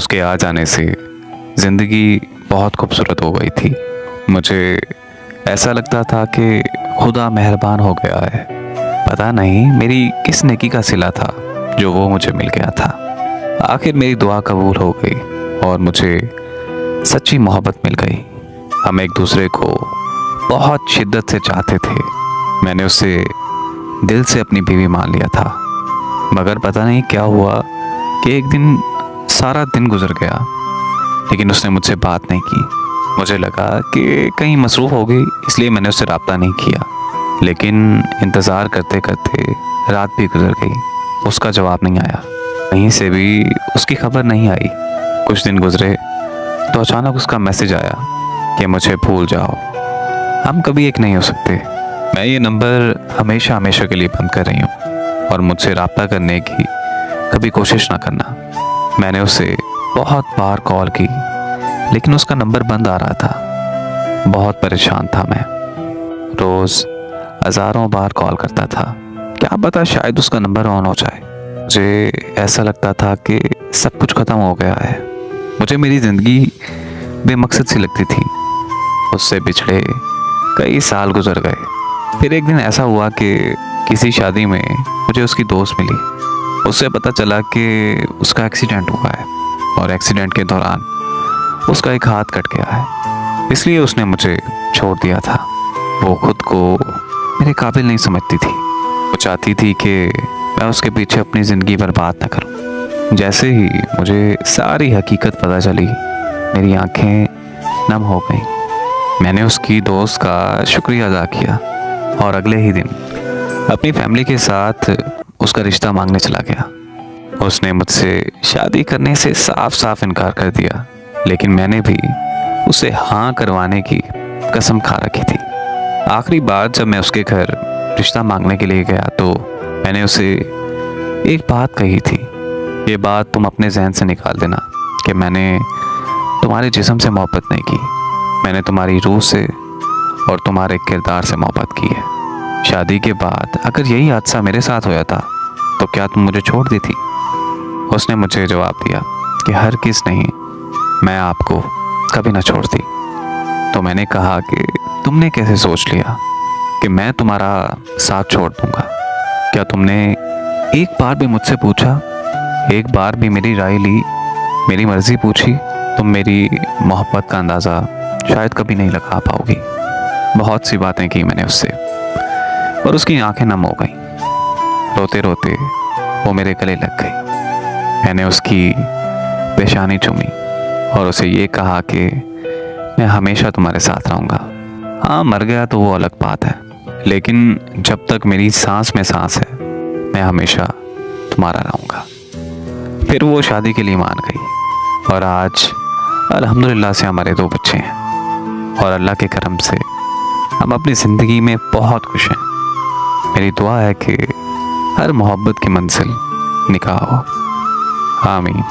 उसके आ जाने से ज़िंदगी बहुत खूबसूरत हो गई थी। मुझे ऐसा लगता था कि खुदा मेहरबान हो गया है। पता नहीं मेरी किस नेकी का सिला था जो वो मुझे मिल गया था। आखिर मेरी दुआ कबूल हो गई और मुझे सच्ची मोहब्बत मिल गई। हम एक दूसरे को बहुत शिद्दत से चाहते थे। मैंने उसे दिल से अपनी बीवी मान लिया था। मगर पता नहीं क्या हुआ कि एक दिन सारा दिन गुजर गया लेकिन उसने मुझसे बात नहीं की। मुझे लगा कि कहीं मसरूफ़ हो गई, इसलिए मैंने उससे रब्ता नहीं किया। लेकिन इंतज़ार करते करते रात भी गुजर गई, उसका जवाब नहीं आया। कहीं से भी उसकी खबर नहीं आई। कुछ दिन गुजरे तो अचानक उसका मैसेज आया कि मुझे भूल जाओ, हम कभी एक नहीं हो सकते। मैं ये नंबर हमेशा हमेशा के लिए बंद कर रही हूँ और मुझसे रब्ता करने की कभी कोशिश ना करना। मैंने उसे बहुत बार कॉल की लेकिन उसका नंबर बंद आ रहा था। बहुत परेशान था मैं। रोज़ हज़ारों बार कॉल करता था, क्या पता शायद उसका नंबर ऑन हो जाए। मुझे ऐसा लगता था कि सब कुछ ख़त्म हो गया है। मुझे मेरी ज़िंदगी बेमकसद सी लगती थी। उससे बिछड़े कई साल गुजर गए। फिर एक दिन ऐसा हुआ कि किसी शादी में मुझे उसकी दोस्त मिली। उससे पता चला कि उसका एक्सीडेंट हुआ है और एक्सीडेंट के दौरान उसका एक हाथ कट गया है, इसलिए उसने मुझे छोड़ दिया था। वो खुद को मेरे काबिल नहीं समझती थी। वो चाहती थी कि मैं उसके पीछे अपनी ज़िंदगी बर्बाद न करूं। जैसे ही मुझे सारी हकीकत पता चली, मेरी आंखें नम हो गईं। मैंने उसकी दोस्त का शुक्रिया अदा किया और अगले ही दिन अपनी फैमिली के साथ उसका रिश्ता मांगने चला गया। उसने मुझसे शादी करने से साफ साफ इनकार कर दिया, लेकिन मैंने भी उसे हाँ करवाने की कसम खा रखी थी। आखिरी बार जब मैं उसके घर रिश्ता मांगने के लिए गया तो मैंने उसे एक बात कही थी। ये बात तुम अपने जहन से निकाल देना कि मैंने तुम्हारे जिस्म से मोहब्बत नहीं की, मैंने तुम्हारी रूह से और तुम्हारे किरदार से मोहब्बत की है। शादी के बाद अगर यही हादसा मेरे साथ होया था तो क्या तुम मुझे छोड़ देती? उसने मुझे जवाब दिया कि हरगिज़ नहीं, मैं आपको कभी ना छोड़ती। तो मैंने कहा कि तुमने कैसे सोच लिया कि मैं तुम्हारा साथ छोड़ दूंगा? क्या तुमने एक बार भी मुझसे पूछा, एक बार भी मेरी राय ली, मेरी मर्ज़ी पूछी? तुम मेरी मोहब्बत का अंदाज़ा शायद कभी नहीं लगा पाओगी। बहुत सी बातें की मैंने उससे और उसकी आंखें नम हो गईं। रोते रोते वो मेरे गले लग गई। मैंने उसकी पेशानी चूमी और उसे ये कहा कि मैं हमेशा तुम्हारे साथ रहूँगा। हाँ, मर गया तो वो अलग बात है, लेकिन जब तक मेरी सांस में सांस है मैं हमेशा तुम्हारा रहूँगा। फिर वो शादी के लिए मान गई और आज अल्हम्दुलिल्लाह से हमारे 2 बच्चे हैं और अल्लाह के करम से हम अपनी ज़िंदगी में बहुत खुश हैं। मेरी दुआ है कि हर मोहब्बत की मंजिल निकाह हो। आमीन।